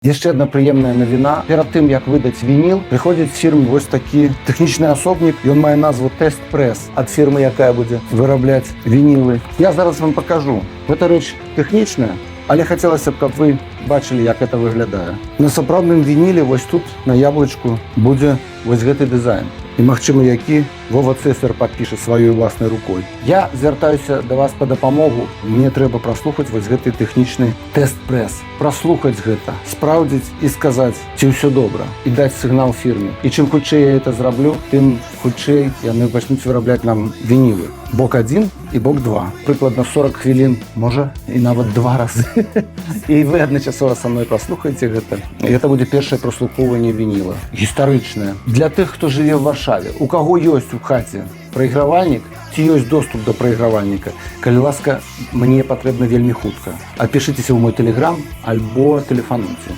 Яшчэ одна прыемная навіна. Перад тым, як выдаць вініл, прыходзіць з фірмы вось такі тэхнічны асобнік. Ён мае назву Test Press ад фірмы, якая будзе вырабляць вінілы. Я зараз вам пакажу. Гэта рэч тэхнічная, але хацелася б, каб вы бачылі, як это выглядае. На сапраўдным вініле вось тут на яблычку будзе вось гэты дызайн. І, магчыма, які Вова Цесар падпіша сваёй уласнай рукой. Я звяртаюся да вас па дапамогу. Мне трэба праслухаць вось гэты тэхнічны тэст-прэс. Праслухаць гэта, спраўдзіць і сказаць, ці ўсё добра, і даць сігнал фірме. І чым хутчэй я это зраблю, тым хутчэй яны пачнуць вырабляць нам вінілы. Бок 1 і бок 2. Прыкладна 40 хвілін, можа, і нават 2 разы. І вы адначасова са мной праслухаеце гэта. І гэта будзе першае праслухоўванне вініла. Гістарычнае. Для тых, хто жыве ў Варшаве, у каго ёсць у хаце прайгравальнік, ці ёсць доступ да прайгравальніка, калі ласка, мне патрэбна вельмі хутка. Адпішыцеся ў мой тэлеграм альбо тэлефануйце.